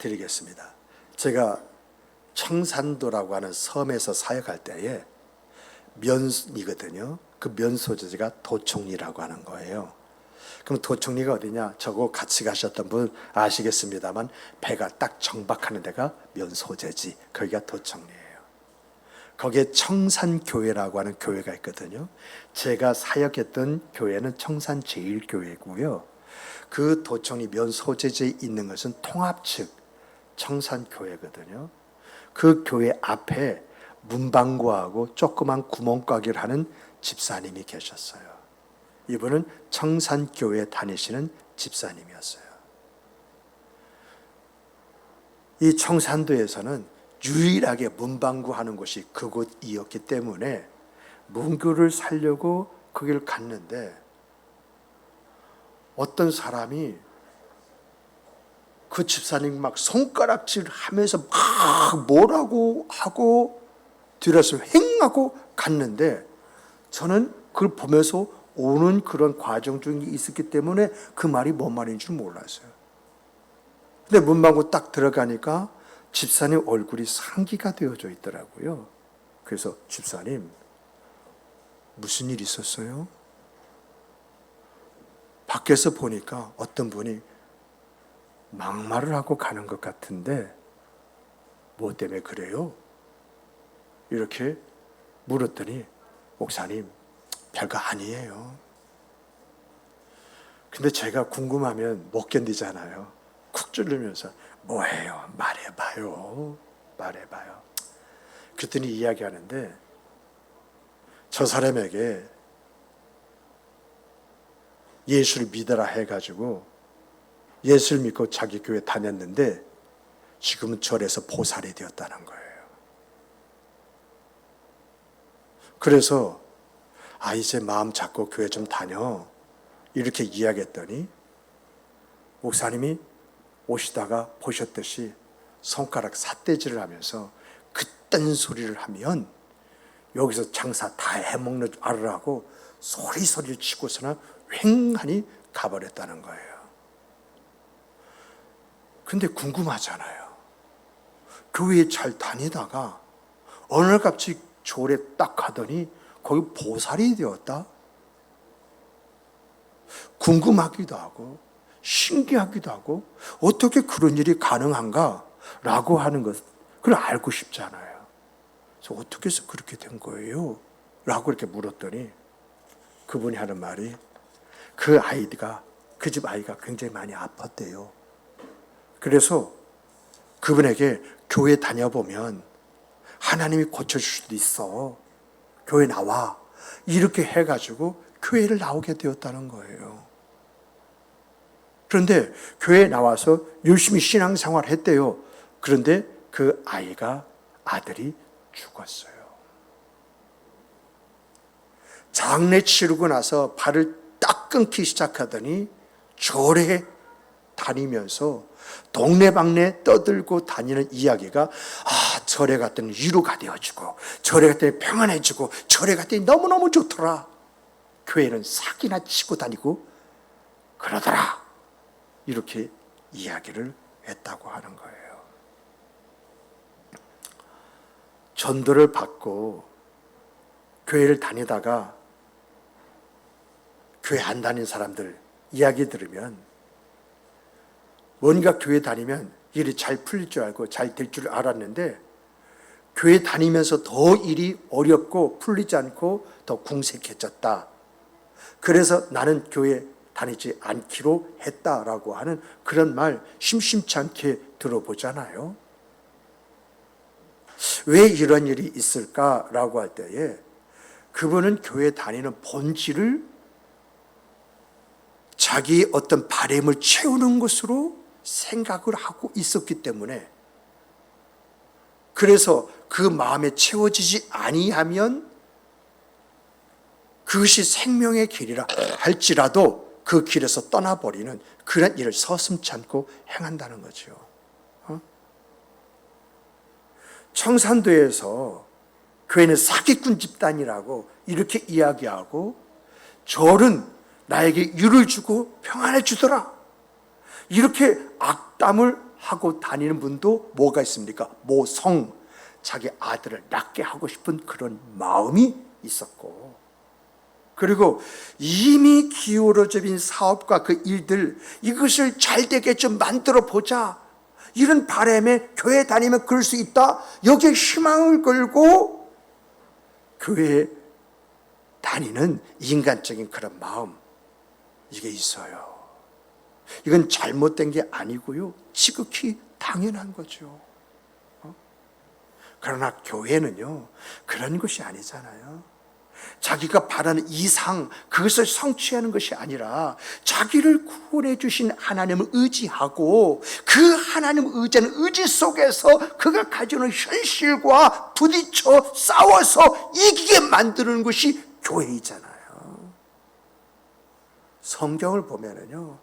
드리겠습니다. 제가 청산도라고 하는 섬에서 사역할 때에 면이거든요. 그 면 소재가 도총리라고 하는 거예요. 그럼 도총리가 어디냐? 저거 같이 가셨던 분 아시겠습니다만 배가 딱 정박하는 데가 면 소재지. 거기가 도총리예요. 거기에 청산교회라고 하는 교회가 있거든요. 제가 사역했던 교회는 청산제일교회고요. 그 도총리 면 소재지에 있는 것은 통합측 청산교회거든요. 그 교회 앞에 문방구하고 조그만 구멍가게를 하는 집사님이 계셨어요. 이분은 청산교회 다니시는 집사님이었어요. 이 청산도에서는 유일하게 문방구 하는 곳이 그곳이었기 때문에 문구를 사려고 거기를 갔는데 어떤 사람이 그 집사님 막 손가락질 하면서 막 뭐라고 하고 뒤에서 횡하고 갔는데 저는 그걸 보면서 오는 그런 과정 중에 있었기 때문에 그 말이 뭔 말인 줄 몰랐어요. 근데 문방구 딱 들어가니까 집사님 얼굴이 상기가 되어져 있더라고요. 그래서 집사님 무슨 일 있었어요? 밖에서 보니까 어떤 분이 막말을 하고 가는 것 같은데 뭐 때문에 그래요? 이렇게 물었더니 목사님 별거 아니에요. 근데 제가 궁금하면 못 견디잖아요. 쿡 찔르면서 뭐예요? 말해봐요. 말해봐요. 그랬더니 이야기하는데 저 사람에게 예수를 믿어라 해가지고 예수를 믿고 자기 교회 다녔는데 지금은 절에서 보살이 되었다는 거예요. 그래서 이제 마음 잡고 교회 좀 다녀 이렇게 이야기했더니 목사님이 오시다가 보셨듯이 손가락 삿대질을 하면서 그딴 소리를 하면 여기서 장사 다 해먹는 줄 알으라고 소리를 치고서는 휑하니 가버렸다는 거예요. 근데 궁금하잖아요. 교회에 잘 다니다가 어느 날 갑자기 절에 딱 가더니 거기 보살이 되었다? 궁금하기도 하고 신기하기도 하고 어떻게 그런 일이 가능한가? 라고 하는 것, 그걸 알고 싶잖아요. 그래서 어떻게 해서 그렇게 된 거예요? 라고 이렇게 물었더니 그분이 하는 말이 그 아이가, 그 집 아이가 굉장히 많이 아팠대요. 그래서 그분에게 교회 다녀보면 하나님이 고쳐줄 수도 있어. 교회 나와. 이렇게 해가지고 교회를 나오게 되었다는 거예요. 그런데 교회에 나와서 열심히 신앙생활 했대요. 그런데 그 아들이 죽었어요. 장례 치르고 나서 발을 딱 끊기 시작하더니 절에 다니면서 동네방네 떠들고 다니는 이야기가 절에 갔더니 위로가 되어지고 절에 갔더니 평안해지고 절에 갔더니 너무너무 좋더라. 교회는 사기나 치고 다니고 그러더라. 이렇게 이야기를 했다고 하는 거예요. 전도를 받고 교회를 다니다가 교회 안 다닌 사람들 이야기 들으면 뭔가 교회 다니면 일이 잘 풀릴 줄 알고 잘 될 줄 알았는데 교회 다니면서 더 일이 어렵고 풀리지 않고 더 궁색해졌다. 그래서 나는 교회 다니지 않기로 했다라고 하는 그런 말 심심치 않게 들어보잖아요. 왜 이런 일이 있을까라고 할 때에 그분은 교회 다니는 본질을 자기의 어떤 바램을 채우는 것으로 생각을 하고 있었기 때문에 그래서 그 마음에 채워지지 아니하면 그것이 생명의 길이라 할지라도 그 길에서 떠나버리는 그런 일을 서슴지 않고 행한다는 거죠. 청산도에서 교회는 사기꾼 집단이라고 이렇게 이야기하고 절은 나에게 유를 주고 평안해 주더라. 이렇게 악담을 하고 다니는 분도 뭐가 있습니까? 모성, 자기 아들을 낳게 하고 싶은 그런 마음이 있었고, 그리고 이미 기울어진 사업과 그 일들, 이것을 잘 되게 좀 만들어 보자, 이런 바람에 교회 다니면 그럴 수 있다, 여기에 희망을 걸고 교회에 다니는 인간적인 그런 마음, 이게 있어요. 이건 잘못된 게 아니고요, 지극히 당연한 거죠. 그러나 교회는요, 그런 것이 아니잖아요. 자기가 바라는 이상, 그것을 성취하는 것이 아니라 자기를 구원해 주신 하나님을 의지하고, 그 하나님을 의지하는 의지 속에서 그가 가지고 있는 현실과 부딪혀 싸워서 이기게 만드는 것이 교회이잖아요. 성경을 보면은요,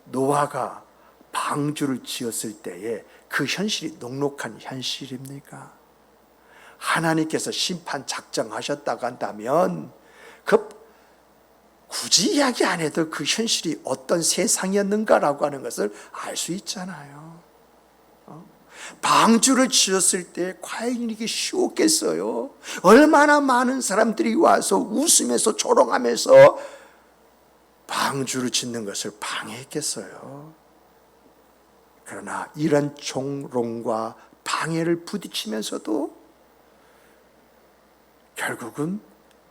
노아가 방주를 지었을 때에 그 현실이 녹록한 현실입니까? 하나님께서 심판 작정하셨다고 한다면 굳이 이야기 안 해도 그 현실이 어떤 세상이었는가라고 하는 것을 알 수 있잖아요. 방주를 지었을 때 과연 이게 쉬웠겠어요? 얼마나 많은 사람들이 와서 웃으면서 조롱하면서 방주를 짓는 것을 방해했겠어요? 그러나 이런 조롱과 방해를 부딪히면서도 결국은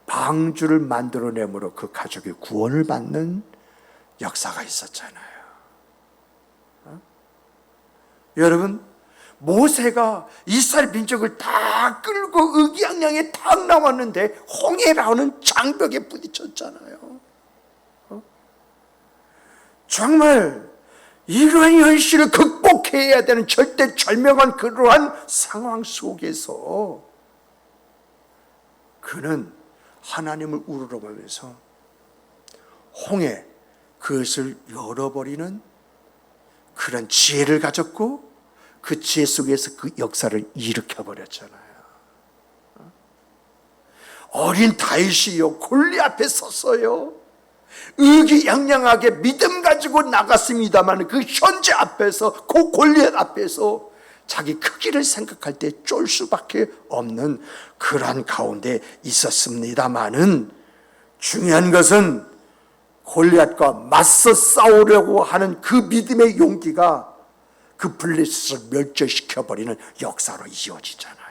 방주를 만들어내므로 그 가족이 구원을 받는 역사가 있었잖아요. 여러분, 모세가 이스라엘 민족을 다 끌고 의기양양에 탁 나왔는데 홍해라는 장벽에 부딪혔잖아요. 정말 이러한 현실을 극복해야 되는 절대절명한 그러한 상황 속에서 그는 하나님을 우러러보면서 홍해, 그것을 열어버리는 그런 지혜를 가졌고, 그 지혜 속에서 그 역사를 일으켜버렸잖아요. 어린 다윗이요, 골리앗 앞에 섰어요. 의기양양하게 믿음 가지고 나갔습니다만 그 현재 앞에서, 그 골리앗 앞에서 자기 크기를 생각할 때 쫄 수밖에 없는 그러한 가운데 있었습니다마는, 중요한 것은 골리앗과 맞서 싸우려고 하는 그 믿음의 용기가 그 블레셋을 멸절시켜버리는 역사로 이어지잖아요.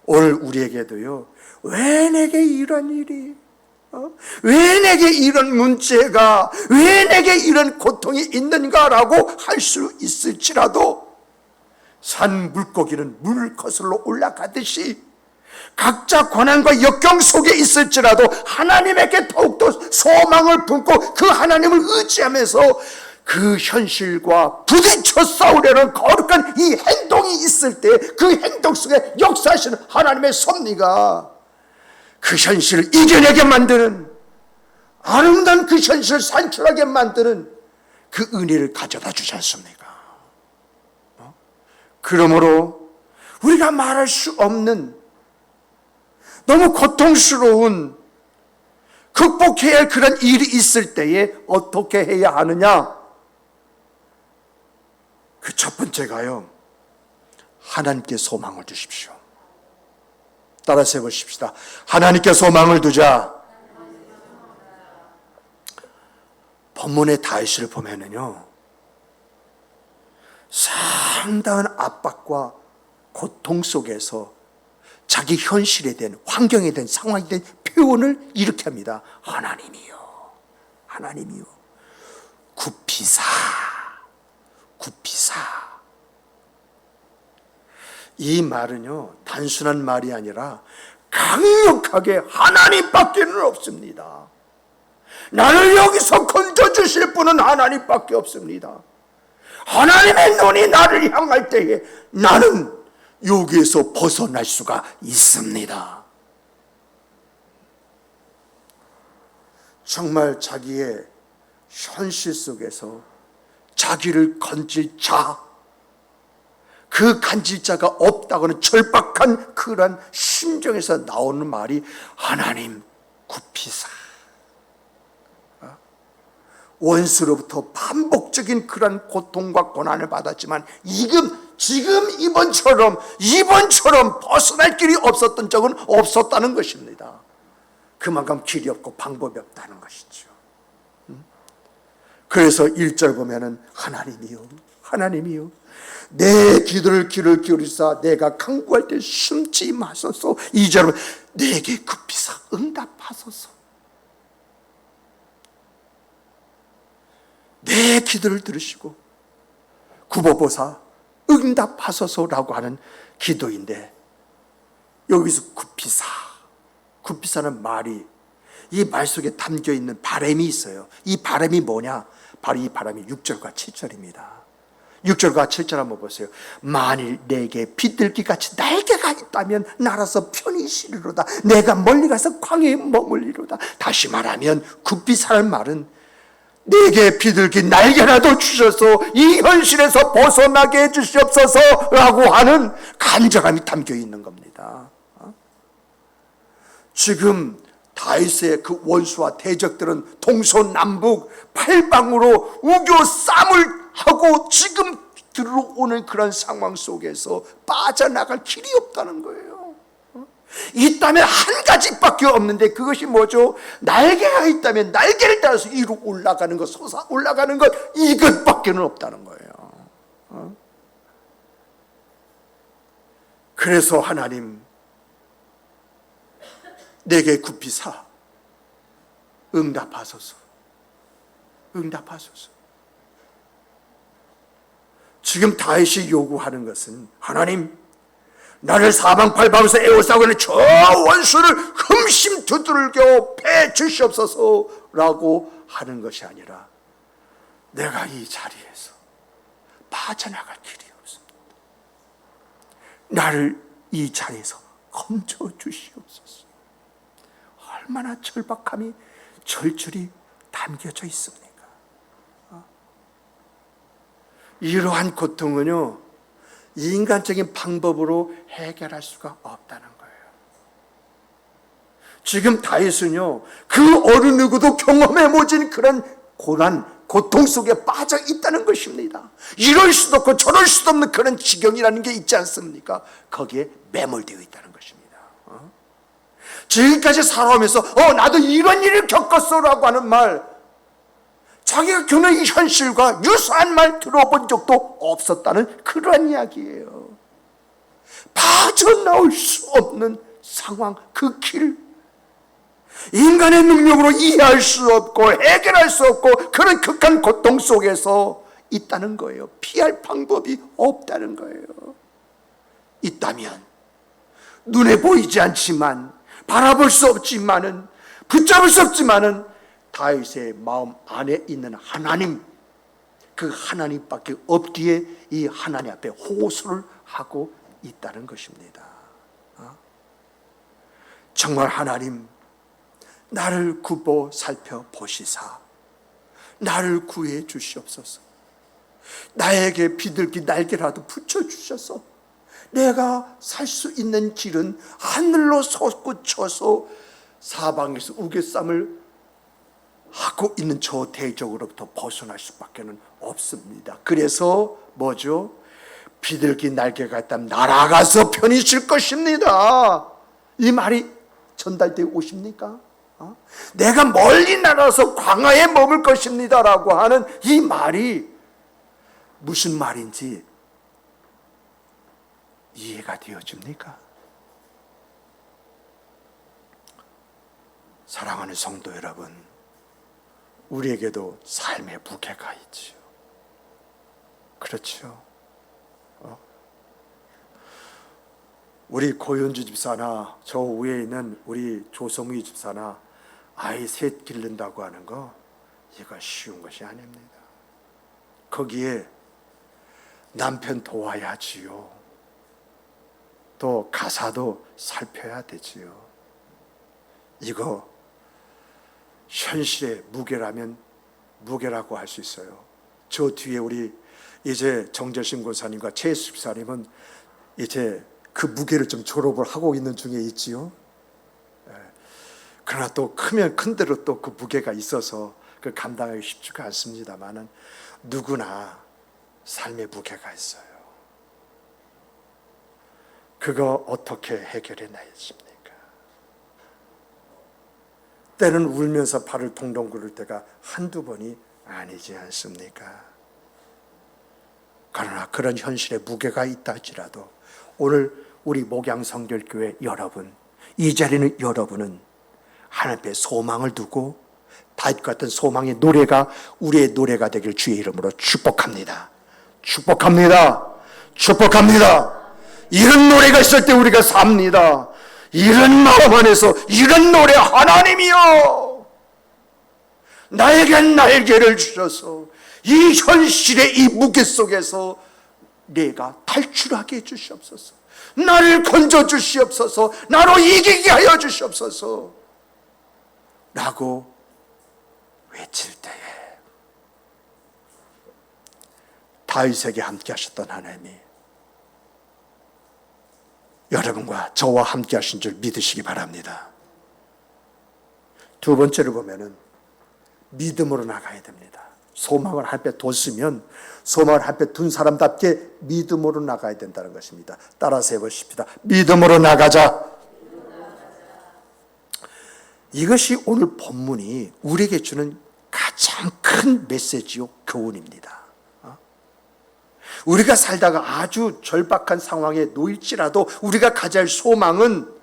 오늘 우리에게도요, 왜 내게 이런 일이, 왜 내게 이런 문제가, 왜 내게 이런 고통이 있는가라고 할 수 있을지라도, 산 물고기는 물 거슬러 올라가듯이 각자 고난과 역경 속에 있을지라도 하나님에게 더욱더 소망을 품고 그 하나님을 의지하면서 그 현실과 부딪혀 싸우려는 거룩한 이 행동이 있을 때, 그 행동 속에 역사하시는 하나님의 섭리가 그 현실을 이겨내게 만드는, 아름다운 그 현실을 산출하게 만드는 그 은혜를 가져다 주지 않습니까? 그러므로 우리가 말할 수 없는 너무 고통스러운, 극복해야 할 그런 일이 있을 때에 어떻게 해야 하느냐? 그 첫 번째가요, 하나님께 소망을 두십시오. 따라서 해보십시다. 하나님께 소망을 두자. 본문의 다윗을 보면은요, 상당한 압박과 고통 속에서 자기 현실에 대한, 환경에 대한, 상황에 대한 표현을 이렇게 합니다. 하나님이요, 하나님이요, 굽히사, 굽히사. 이 말은요, 단순한 말이 아니라 강력하게 하나님밖에는 없습니다. 나를 여기서 건져주실 분은 하나님밖에 없습니다. 하나님의 눈이 나를 향할 때에 나는 여기에서 벗어날 수가 있습니다. 정말 자기의 현실 속에서 자기를 건질 자, 그 간질 자가 없다고는 절박한 그런 심정에서 나오는 말이 하나님 굽히사. 원수로부터 반복적인 그런 고통과 고난을 받았지만 지금 이번처럼 벗어날 길이 없었던 적은 없었다는 것입니다. 그만큼 길이 없고 방법이 없다는 것이죠. 그래서 1절 보면은 하나님이요 내 기도를 귀를 기울이사 내가 간구할 때 숨지 마소서. 2절은 내게 급히사 응답하소서. 내 기도를 들으시고 굽어보사 응답하소서라고 하는 기도인데, 여기서 급히사는 말이, 이 말 속에 담겨 있는 바람이 있어요. 이 바람이 뭐냐? 바로 이 바람이 6절과 7절입니다. 6절과 7절 한번 보세요. 만일 내게 비둘기같이 날개가 있다면 날아서 편히 쉬리로다. 내가 멀리 가서 광야에 머물리로다. 다시 말하면 급히사는 말은 내게 비둘기 날개라도 주셔서 이 현실에서 벗어나게 해주시옵소서라고 하는 간절함이 담겨 있는 겁니다. 지금 다윗의 그 원수와 대적들은 동서남북 팔방으로 우겨 싸움을 하고 지금 들어오는 그런 상황 속에서 빠져나갈 길이 없다는 거예요. 있다면 한 가지밖에 없는데, 그것이 뭐죠? 날개가 있다면 날개를 따라서 위로 올라가는 것, 솟아 올라가는 것, 이것밖에는 없다는 거예요. 그래서 하나님, 내게 급히사 응답하소서. 지금 다윗이 요구하는 것은, 하나님 나를 사방팔방에서 에워싸고 있는 저 원수를 흠심 두들겨 패 주시옵소서라고 하는 것이 아니라, 내가 이 자리에서 빠져나갈 길이 없습니다. 나를 이 자리에서 건져 주시옵소서. 얼마나 절박함이 절절히 담겨져 있습니까? 이러한 고통은요, 인간적인 방법으로 해결할 수가 없다는 거예요. 지금 다윗은요, 그 어느 누구도 경험해 보진 그런 고통 속에 빠져 있다는 것입니다. 이럴 수도 없고 저럴 수도 없는 그런 지경이라는 게 있지 않습니까? 거기에 매몰되어 있다는 것입니다. 지금까지 살아오면서 나도 이런 일을 겪었어라고 하는 말, 자기가 겪는 이 현실과 유사한 말 들어본 적도 없었다는 그런 이야기예요. 빠져나올 수 없는 상황, 그 길, 인간의 능력으로 이해할 수 없고 해결할 수 없고 그런 극한 고통 속에서 있다는 거예요. 피할 방법이 없다는 거예요. 있다면 눈에 보이지 않지만, 바라볼 수 없지만은, 붙잡을 수 없지만은 다윗의 마음 안에 있는 하나님, 그 하나님밖에 없기에 이 하나님 앞에 호소를 하고 있다는 것입니다. 정말 하나님, 나를 굽어 살펴보시사 나를 구해 주시옵소서. 나에게 비둘기 날개라도 붙여주셔서 내가 살 수 있는 길은 하늘로 솟구쳐서 사방에서 우겨쌈을 하고 있는 저 대적으로부터 벗어날 수밖에 없습니다. 그래서 뭐죠? 비둘기 날개가 있다면 날아가서 편히 쉴 것입니다. 이 말이 전달되어 오십니까? 내가 멀리 날아서 광야에 머물 것입니다라고 하는 이 말이 무슨 말인지 이해가 되어집니까? 사랑하는 성도 여러분, 우리에게도 삶의 무게가 있지요. 그렇죠? 우리 고윤주 집사나 저 위에 있는 우리 조성희 집사나 아이 셋 기른다고 하는 거, 이거 쉬운 것이 아닙니다. 거기에 남편 도와야지요. 또 가사도 살펴야 되지요. 이거 현실의 무게라면 무게라고 할 수 있어요. 저 뒤에 우리 이제 정재신 권사님과 최수 집사님은 이제 그 무게를 좀 졸업을 하고 있는 중에 있지요. 그러나 또 크면 큰 대로 또 그 무게가 있어서 그 감당하기 쉽지가 않습니다만은 누구나 삶의 무게가 있어요. 그거 어떻게 해결해 놔야십니까? 때는 울면서 발을 동동 구를 때가 한두 번이 아니지 않습니까? 그러나 그런 현실에 무게가 있다 할지라도 오늘 우리 목양성결교회 여러분, 이 자리는 여러분은 하나님 앞에 소망을 두고 다윗 같은 소망의 노래가 우리의 노래가 되길 주의 이름으로 축복합니다. 축복합니다. 축복합니다. 이런 노래가 있을 때 우리가 삽니다. 이런 마음 안에서 이런 노래, 하나님이여 나에게 날개를 주셔서 이 현실의 이 무게 속에서 내가 탈출하게 해주시옵소서. 나를 건져 주시옵소서. 나로 이기게 하여 주시옵소서 라고 외칠 때에 다윗에게 함께 하셨던 하나님이 여러분과 저와 함께 하신 줄 믿으시기 바랍니다. 두 번째로 보면은 믿음으로 나가야 됩니다. 소망을 한 배 뒀으면 소망을 한 배 둔 사람답게 믿음으로 나가야 된다는 것입니다. 따라서 해보십시다. 믿음으로 나가자. 이것이 오늘 본문이 우리에게 주는 가장 큰 메시지요 교훈입니다. 우리가 살다가 아주 절박한 상황에 놓일지라도 우리가 가져야 할 소망은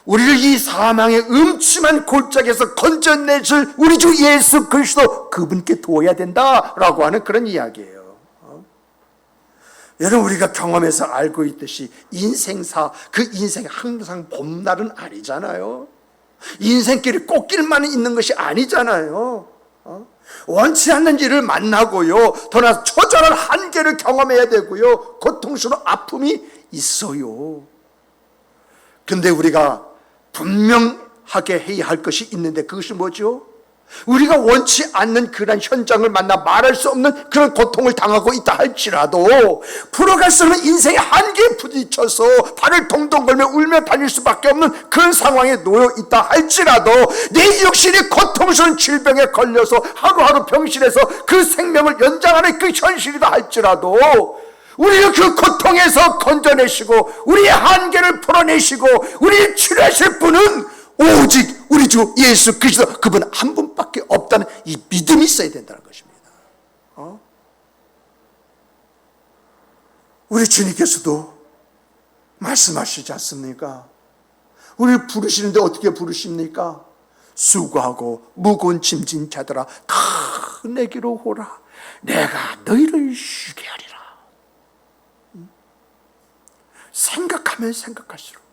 우리를 이 사망의 음침한 골짜기에서 건져내실 우리 주 예수 그리스도 그분께 두어야 된다라고 하는 그런 이야기예요. 여러분 우리가 경험해서 알고 있듯이 인생사, 그 인생이 항상 봄날은 아니잖아요. 인생길이 꽃길만 있는 것이 아니잖아요. 원치 않는 일을 만나고요. 더나 처절한 한계를 경험해야 되고요. 고통스러운 아픔이 있어요. 근데 우리가 분명하게 해야 할 것이 있는데 그것이 뭐죠? 우리가 원치 않는 그런 현장을 만나 말할 수 없는 그런 고통을 당하고 있다 할지라도 풀어갈 수 없는 인생의 한계에 부딪혀서 발을 동동 걸며 울며 다닐 수밖에 없는 그런 상황에 놓여 있다 할지라도 내 육신이 고통스러운 질병에 걸려서 하루하루 병실에서 그 생명을 연장하는 그 현실이다 할지라도 우리를 그 고통에서 건져내시고 우리의 한계를 풀어내시고 우리를 치료하실 분은 오직 우리 주 예수 그리스도 그분 한 분밖에 없다는 이 믿음이 있어야 된다는 것입니다. 우리 주님께서도 말씀하시지 않습니까? 우리를 부르시는데 어떻게 부르십니까? 수고하고 무거운 짐진 자들아 다 내게로 오라. 내가 너희를 쉬게 하리라. 생각하면 생각할수록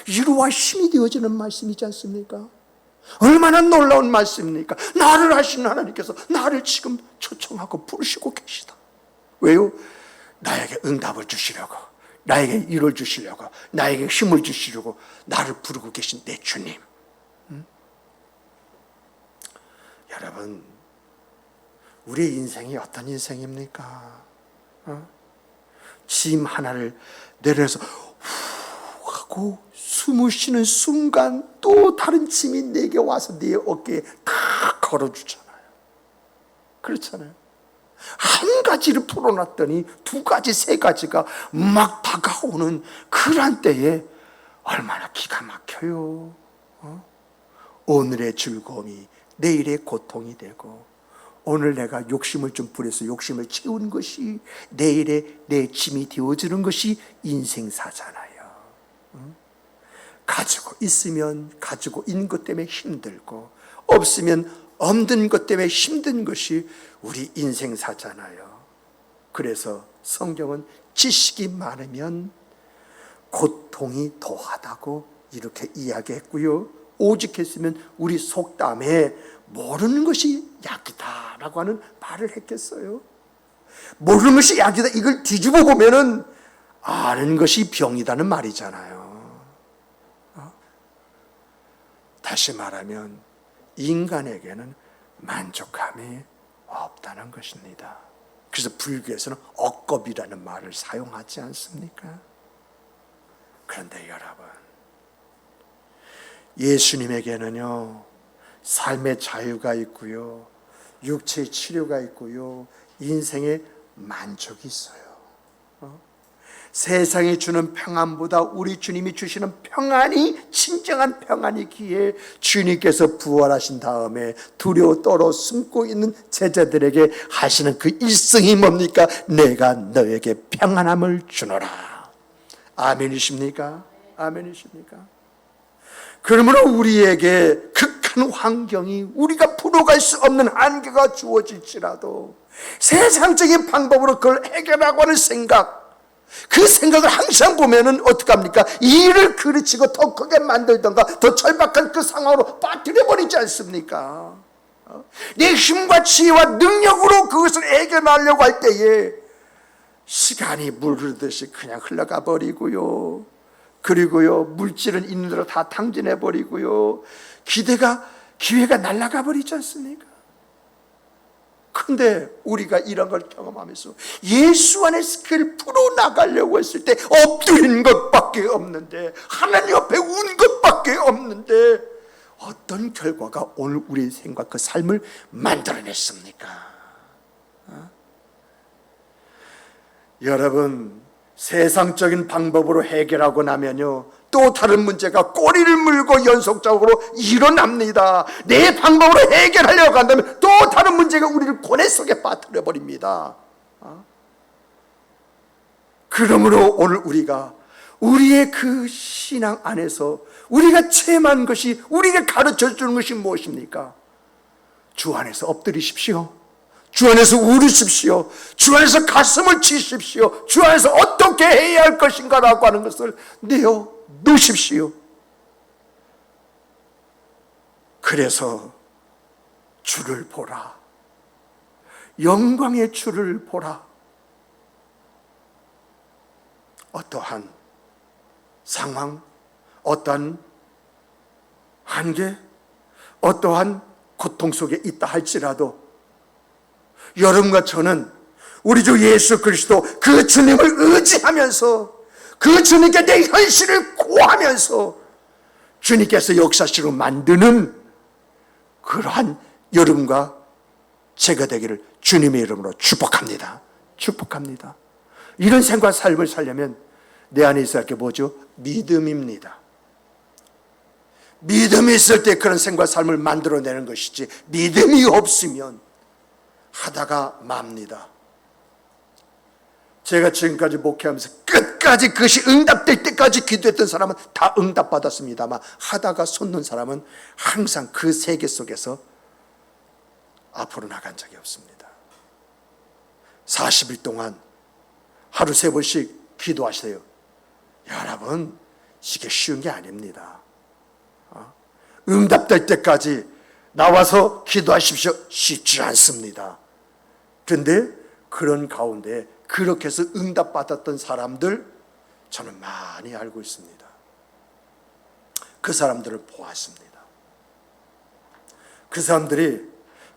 위로와 힘이 되어지는 말씀이지 않습니까? 얼마나 놀라운 말씀입니까? 나를 하시는 하나님께서 나를 지금 초청하고 부르시고 계시다. 왜요? 나에게 응답을 주시려고, 나에게 위로를 주시려고, 나에게 힘을 주시려고 나를 부르고 계신 내 주님. 여러분, 우리의 인생이 어떤 인생입니까? 짐 하나를 내려서 후 하고 숨을 쉬는 순간 또 다른 짐이 내게 와서 내 어깨에 다 걸어주잖아요. 그렇잖아요. 한 가지를 풀어놨더니 두 가지, 세 가지가 막 다가오는 그런 때에 얼마나 기가 막혀요. 오늘의 즐거움이 내일의 고통이 되고 오늘 내가 욕심을 좀 부려서 욕심을 채운 것이 내일의 내 짐이 되어지는 것이 인생사잖아요. 가지고 있으면 가지고 있는 것 때문에 힘들고 없으면 없는 것 때문에 힘든 것이 우리 인생사잖아요. 그래서 성경은 지식이 많으면 고통이 더하다고 이렇게 이야기했고요. 오직했으면 우리 속담에 모르는 것이 약이다 라고 하는 말을 했겠어요. 모르는 것이 약이다 이걸 뒤집어 보면은 아는 것이 병이다는 말이잖아요. 다시 말하면 인간에게는 만족함이 없다는 것입니다. 그래서 불교에서는 억겁이라는 말을 사용하지 않습니까? 그런데 여러분, 예수님에게는요 삶의 자유가 있고요 육체의 치료가 있고요, 인생의 만족이 있어요. 세상이 주는 평안보다 우리 주님이 주시는 평안이 진정한 평안이기에 주님께서 부활하신 다음에 두려워 떨어 숨고 있는 제자들에게 하시는 그 일성이 뭡니까? 내가 너에게 평안함을 주노라. 아멘이십니까? 아멘이십니까? 그러므로 우리에게 극한 환경이, 우리가 풀어갈 수 없는 한계가 주어질지라도 세상적인 방법으로 그걸 해결하고 하는 생각, 그 생각을 항상 보면은 어떡합니까? 일을 그르치고 더 크게 만들던가 더 절박한 그 상황으로 빠뜨려버리지 않습니까? 내 힘과 지혜와 능력으로 그것을 해결하려고 할 때에 시간이 물 흐르듯이 그냥 흘러가 버리고요, 그리고요 물질은 있는 대로 다 탕진해 버리고요, 기회가 날아가 버리지 않습니까? 근데 우리가 이런 걸 경험하면서 예수 안에서 그를 풀어나가려고 했을 때 엎드린 것밖에 없는데, 하나님 옆에 운 것밖에 없는데 어떤 결과가 오늘 우리의 생각, 그 삶을 만들어냈습니까? 여러분, 세상적인 방법으로 해결하고 나면요 또 다른 문제가 꼬리를 물고 연속적으로 일어납니다. 내 방법으로 해결하려고 한다면 또 다른 문제가 우리를 고뇌 속에 빠뜨려 버립니다. 그러므로 오늘 우리가 우리의 그 신앙 안에서 우리가 체험한 것이, 우리가 가르쳐 주는 것이 무엇입니까? 주 안에서 엎드리십시오. 주 안에서 울으십시오. 주 안에서 가슴을 치십시오. 주 안에서 어떻게 해야 할 것인가 라고 하는 것을 내어 놓으십시오. 그래서 주를 보라. 영광의 주를 보라. 어떠한 상황, 어떠한 한계, 어떠한 고통 속에 있다 할지라도 여러분과 저는 우리 주 예수 그리스도 그 주님을 의지하면서 그 주님께 내 현실을 고하면서 주님께서 역사식으로 만드는 그러한 여러분과 제가 되기를 주님의 이름으로 축복합니다. 축복합니다. 이런 생과 삶을 살려면 내 안에 있어야 할 게 뭐죠? 믿음입니다. 믿음이 있을 때 그런 생과 삶을 만들어내는 것이지, 믿음이 없으면 하다가 맙니다. 제가 지금까지 목회하면서 끝까지 그것이 응답될 때까지 기도했던 사람은 다 응답받았습니다만, 하다가 솟는 사람은 항상 그 세계 속에서 앞으로 나간 적이 없습니다. 40일 동안 하루 3번씩 기도하세요. 여러분, 이게 쉬운 게 아닙니다. 응답될 때까지 나와서 기도하십시오. 쉽지 않습니다. 그런데 그런 가운데 그렇게 해서 응답받았던 사람들 저는 많이 알고 있습니다. 그 사람들을 보았습니다. 그 사람들이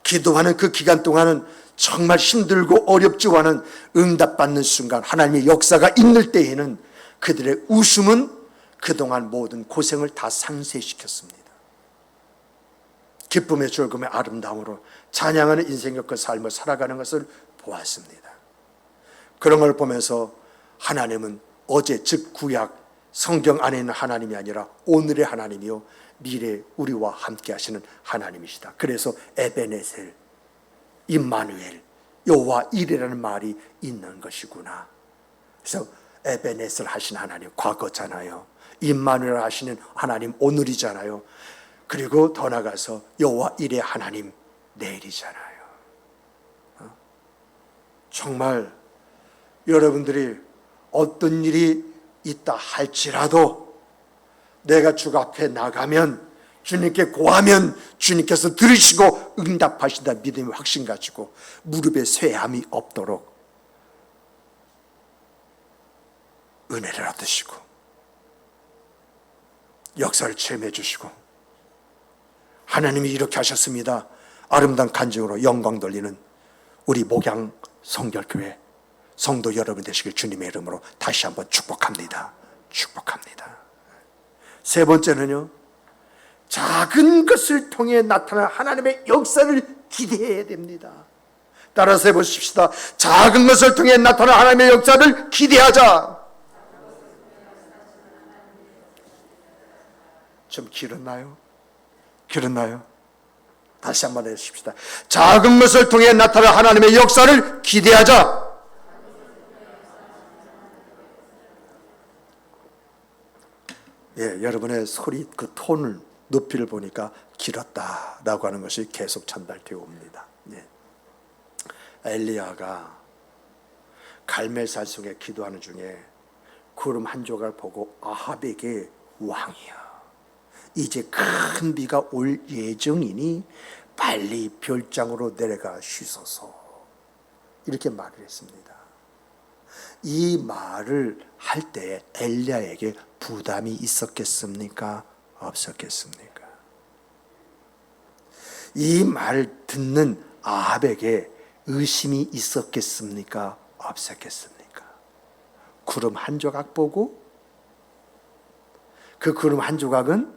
기도하는 그 기간 동안은 정말 힘들고 어렵지만은 응답받는 순간, 하나님의 역사가 있는 때에는 그들의 웃음은 그동안 모든 고생을 다 상쇄시켰습니다. 기쁨의 즐거움의 아름다움으로 찬양하는 인생의 그 삶을 살아가는 것을 보았습니다. 그런 걸 보면서 하나님은 어제, 즉 구약 성경 안에 있는 하나님이 아니라 오늘의 하나님이요 미래 우리와 함께 하시는 하나님이시다. 그래서 에베네셀, 임마누엘, 여호와 이레라는 말이 있는 것이구나. 그래서 에베네셀 하신 하나님 과거잖아요. 임마누엘 하시는 하나님 오늘이잖아요. 그리고 더 나가서 여호와 이레 하나님 내일이잖아요. 정말 여러분들이 어떤 일이 있다 할지라도 내가 주 앞에 나가면, 주님께 고하면 주님께서 들으시고 응답하신다 믿음의 확신 가지고 무릎에 쇠함이 없도록 은혜를 얻으시고 역사를 체험해 주시고, 하나님이 이렇게 하셨습니다. 아름다운 간증으로 영광 돌리는 우리 목양 성결교회 성도 여러분 되시길 주님의 이름으로 다시 한번 축복합니다. 축복합니다. 세 번째는요, 작은 것을 통해 나타난 하나님의 역사를 기대해야 됩니다. 따라서 해보십시다. 작은 것을 통해 나타난 하나님의 역사를 기대하자. 좀 길었나요? 길었나요? 다시 한번 해주십시다. 작은 것을 통해 나타난 하나님의 역사를 기대하자. 예, 여러분의 소리 그 톤을 높이를 보니까 길었다라고 하는 것이 계속 전달되어 옵니다. 예. 엘리야가 갈멜산 속에 기도하는 중에 구름 한 조각을 보고 아합에게 왕이야, 이제 큰 비가 올 예정이니 빨리 별장으로 내려가 쉬소서, 이렇게 말을 했습니다. 이 말을 할 때 엘리야에게 부담이 있었겠습니까? 없었겠습니까? 이 말을 듣는 아합에게 의심이 있었겠습니까? 없었겠습니까? 구름 한 조각 보고 그 구름 한 조각은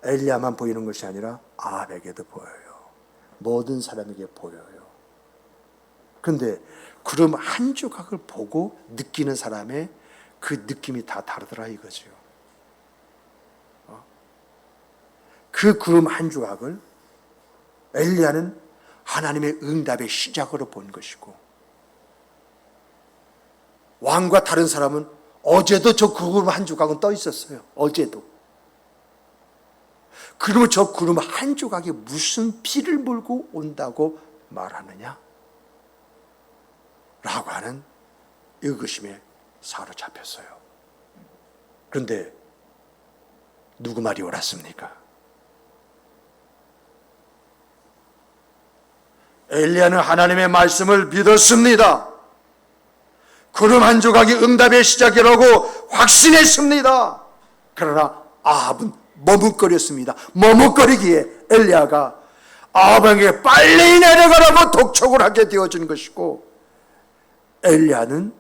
엘리야만 보이는 것이 아니라 아합에게도 보여요. 모든 사람에게 보여요. 그런데 구름 한 조각을 보고 느끼는 사람의 그 느낌이 다 다르더라 이거죠. 그 구름 한 조각을 엘리야는 하나님의 응답의 시작으로 본 것이고, 왕과 다른 사람은 어제도 저 구름 한 조각은 떠 있었어요. 어제도. 그러면 저 구름 한 조각이 무슨 피를 몰고 온다고 말하느냐? 라고 하는 의구심에 사로잡혔어요. 그런데 누구 말이 옳았습니까? 엘리야는 하나님의 말씀을 믿었습니다. 구름 한 조각이 응답의 시작이라고 확신했습니다. 그러나 아합은 머뭇거렸습니다. 머뭇거리기에 엘리야가 아합에게 빨리 내려가라고 독촉을 하게 되어진 것이고, 엘리야는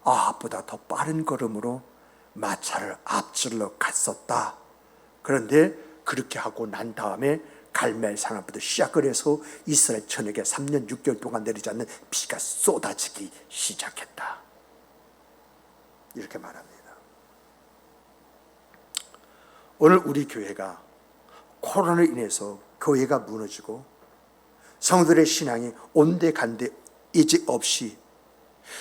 아합보다 더 빠른 걸음으로 마차를 앞질러 갔었다. 그런데 그렇게 하고 난 다음에 갈멜산 앞부터 시작을 해서 이스라엘 전역에 3년 6개월 동안 내리지 않는 비가 쏟아지기 시작했다. 이렇게 말합니다. 오늘 우리 교회가 코로나로 인해서 교회가 무너지고 성도들의 신앙이 온데간데 이제 없이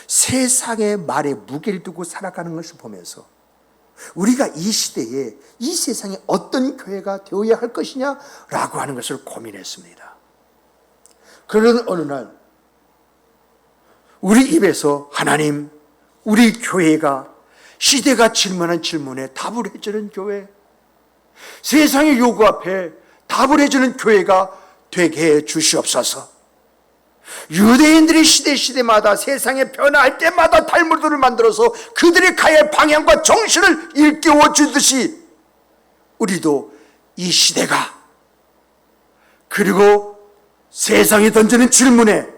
세상의 말에 무게를 두고 살아가는 것을 보면서 우리가 이 시대에 이 세상에 어떤 교회가 되어야 할 것이냐라고 하는 것을 고민했습니다. 그런 어느 날 우리 입에서 하나님, 우리 교회가 시대가 질문한 질문에 답을 해주는 교회, 세상의 요구 앞에 답을 해주는 교회가 되게 해 주시옵소서. 유대인들이 시대마다 세상에 변화할 때마다 탈무드를 만들어서 그들이 가야 할 방향과 정신을 일깨워 주듯이 우리도 이 시대가, 그리고 세상이 던지는 질문에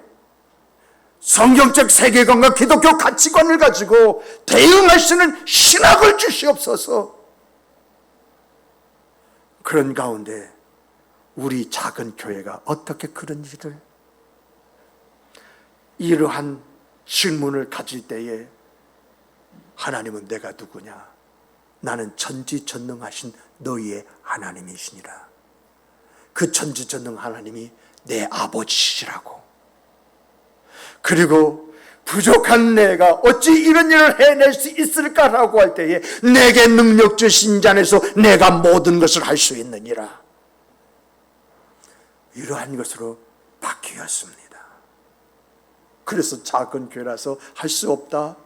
성경적 세계관과 기독교 가치관을 가지고 대응할 수 있는 신학을 주시옵소서. 그런 가운데 우리 작은 교회가 어떻게 그런 일을, 이러한 질문을 가질 때에 하나님은 내가 누구냐? 나는 전지전능하신 너희의 하나님이시니라. 그 전지전능 하나님이 내 아버지시라고. 그리고 부족한 내가 어찌 이런 일을 해낼 수 있을까라고 할 때에 내게 능력 주신 자 안에서 내가 모든 것을 할 수 있느니라. 이러한 것으로 바뀌었습니다. 그래서 작은 교회라서 할 수 없다,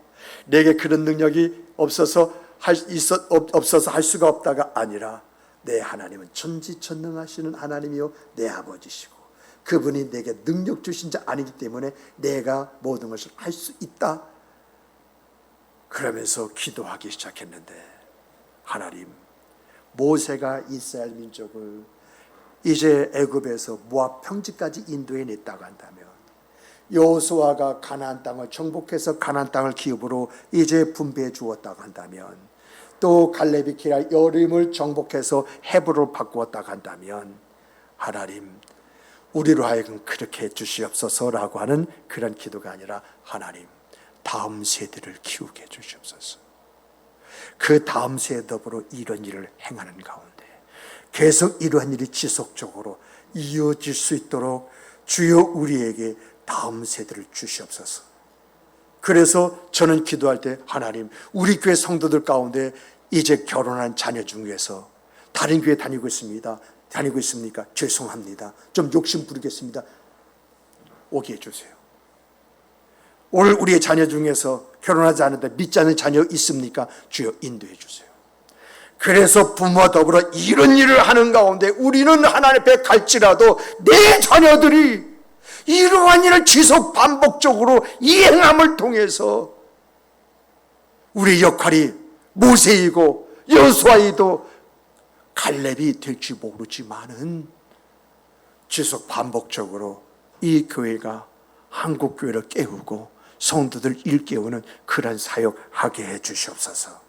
내게 그런 능력이 없어서 할 수가 없다가 아니라, 내 하나님은 전지전능하시는 하나님이요 내 아버지시고 그분이 내게 능력 주신 자 아니기 때문에 내가 모든 것을 할 수 있다. 그러면서 기도하기 시작했는데, 하나님, 모세가 이스라엘 민족을 이제 애굽에서 모압 평지까지 인도해 냈다고 한다면, 여호수아가 가나안 땅을 정복해서 가나안 땅을 기업으로 이제 분배해 주었다고 한다면, 또 갈렙이 기랄 여림을 정복해서 헤브론을 바꾸었다고 한다면, 하나님, 우리로 하여금 그렇게 해주시옵소서라고 하는 그런 기도가 아니라, 하나님, 다음 세대를 키우게 해주시옵소서. 그 다음 세대로 이런 일을 행하는 가운데 계속 이러한 일이 지속적으로 이어질 수 있도록 주여 우리에게 다음 세대를 주시옵소서. 그래서 저는 기도할 때, 하나님, 우리 교회 성도들 가운데 이제 결혼한 자녀 중에서 다른 교회 다니고 있습니다. 다니고 있습니까? 죄송합니다. 좀 욕심 부리겠습니다. 오게 해주세요. 오늘 우리의 자녀 중에서 결혼하지 않는데 믿지 않는 자녀 있습니까? 주여 인도해 주세요. 그래서 부모와 더불어 이런 일을 하는 가운데 우리는 하나님 앞에 갈지라도 내 자녀들이 이러한 일을 지속 반복적으로 이행함을 통해서 우리의 역할이 모세이고 여호수아이도 갈렙이 될지 모르지만은 지속 반복적으로 이 교회가 한국 교회를 깨우고 성도들 일깨우는 그런 사역하게 해 주시옵소서.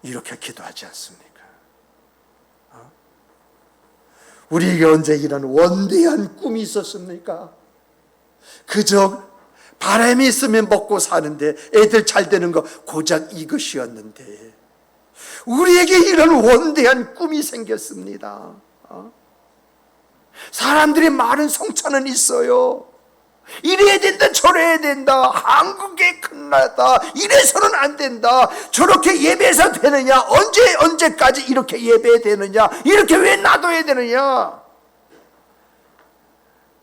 이렇게 기도하지 않습니까? 우리에게 언제 이런 원대한 꿈이 있었습니까? 그저 바람이 있으면 먹고 사는데 애들 잘 되는 거 고작 이것이었는데 우리에게 이런 원대한 꿈이 생겼습니다. 사람들이 많은 성찬은 있어요. 이래야 된다, 저래야 된다, 한국에 끝났다, 이래서는 안 된다, 저렇게 예배해서 되느냐, 언제까지 이렇게 예배해야 되느냐, 이렇게 왜 놔둬야 되느냐,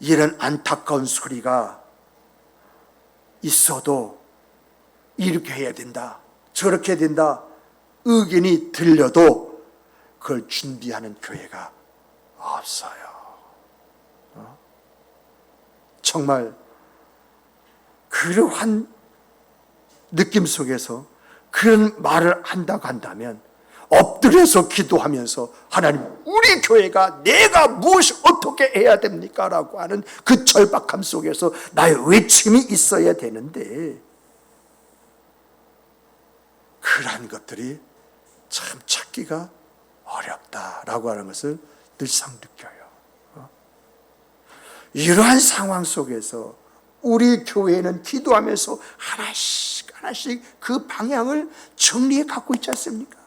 이런 안타까운 소리가 있어도 이렇게 해야 된다, 저렇게 해야 된다 의견이 들려도 그걸 준비하는 교회가 없어요. 정말 그러한 느낌 속에서 그런 말을 한다고 한다면 엎드려서 기도하면서, 하나님, 우리 교회가 내가 무엇을 어떻게 해야 됩니까? 라고 하는 그 절박함 속에서 나의 외침이 있어야 되는데 그러한 것들이 참 찾기가 어렵다라고 하는 것을 늘상 느껴요. 이러한 상황 속에서 우리 교회는 기도하면서 하나씩 그 방향을 정리해 갖고 있지 않습니까?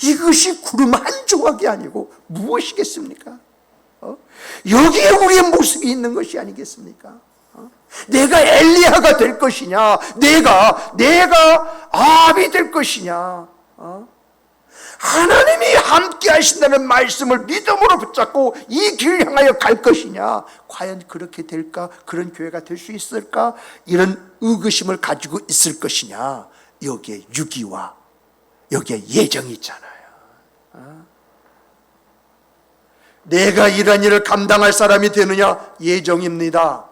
이것이 구름 한 조각이 아니고 무엇이겠습니까? 여기에 우리의 모습이 있는 것이 아니겠습니까? 내가 엘리야가 될 것이냐, 내가 아합이 될 것이냐, 하나님이 함께 하신다는 말씀을 믿음으로 붙잡고 이 길을 향하여 갈 것이냐, 과연 그렇게 될까? 그런 교회가 될 수 있을까? 이런 의구심을 가지고 있을 것이냐, 여기에 유기와 여기에 예정이 있잖아요. 내가 이런 일을 감당할 사람이 되느냐, 예정입니다.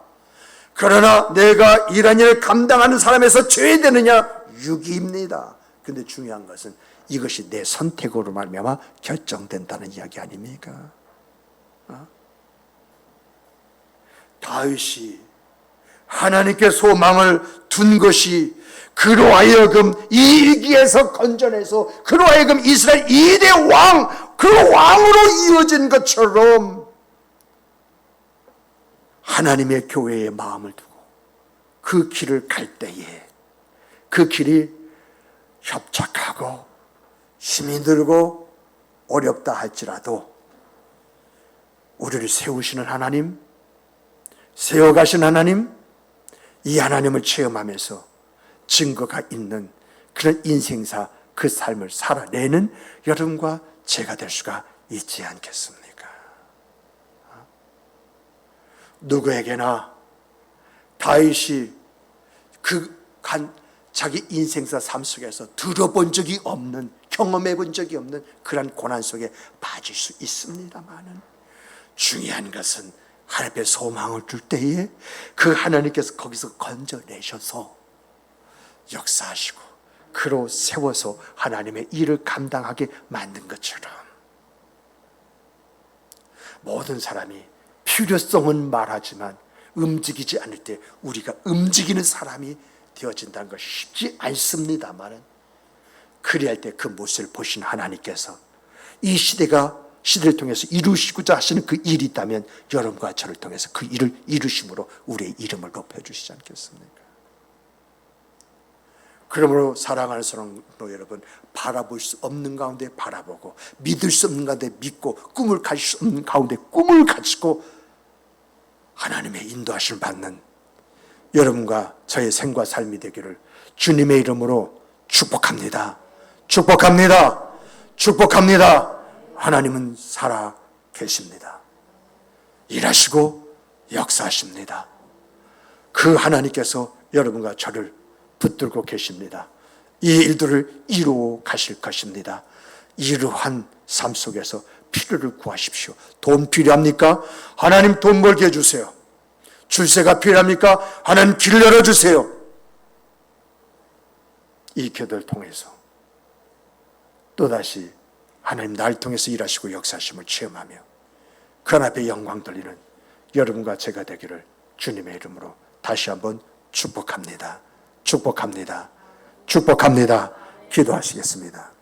그러나 내가 이런 일을 감당하는 사람에서 제외되느냐, 유기입니다. 근데 중요한 것은 이것이 내 선택으로 말미암아 결정된다는 이야기 아닙니까? 다윗이 하나님께 소망을 둔 것이 그로 하여금 이 위기에서 건져내서 그로 하여금 이스라엘 2대 왕, 그 왕으로 이어진 것처럼 하나님의 교회에 마음을 두고 그 길을 갈 때에 그 길이 협착하고 힘이 들고 어렵다 할지라도 우리를 세우시는 하나님, 세워가신 하나님, 이 하나님을 체험하면서 증거가 있는 그런 인생사, 그 삶을 살아내는 여러분과 제가 될 수가 있지 않겠습니까? 누구에게나 다윗이 자기 인생사 삶 속에서 들어본 적이 없는, 경험해 본 적이 없는 그런 고난 속에 빠질 수 있습니다만은, 중요한 것은 하나님의 소망을 줄 때에 그 하나님께서 거기서 건져내셔서 역사하시고 그로 세워서 하나님의 일을 감당하게 만든 것처럼, 모든 사람이 필요성은 말하지만 움직이지 않을 때 우리가 움직이는 사람이 되어진다는 것이 쉽지 않습니다만, 그리할 때 그 모습을 보신 하나님께서 이 시대가 시대를 통해서 이루시고자 하시는 그 일이 있다면 여러분과 저를 통해서 그 일을 이루심으로 우리의 이름을 높여주시지 않겠습니까? 그러므로 사랑하는 성도 여러분, 바라볼 수 없는 가운데 바라보고 믿을 수 없는 가운데 믿고 꿈을 가질 수 없는 가운데 꿈을 가지고 하나님의 인도하심을 받는 여러분과 저의 생과 삶이 되기를 주님의 이름으로 축복합니다. 축복합니다. 축복합니다. 하나님은 살아 계십니다. 일하시고 역사하십니다. 그 하나님께서 여러분과 저를 붙들고 계십니다. 이 일들을 이루어 가실 것입니다. 이러한 삶 속에서 필요를 구하십시오. 돈 필요합니까? 하나님 돈 벌게 해주세요. 출세가 필요합니까? 하나님 길을 열어주세요. 이 기도를 통해서 또다시 하나님 날 통해서 일하시고 역사하심을 체험하며 그 앞에 영광 돌리는 여러분과 제가 되기를 주님의 이름으로 다시 한번 축복합니다. 축복합니다. 축복합니다. 기도하시겠습니다.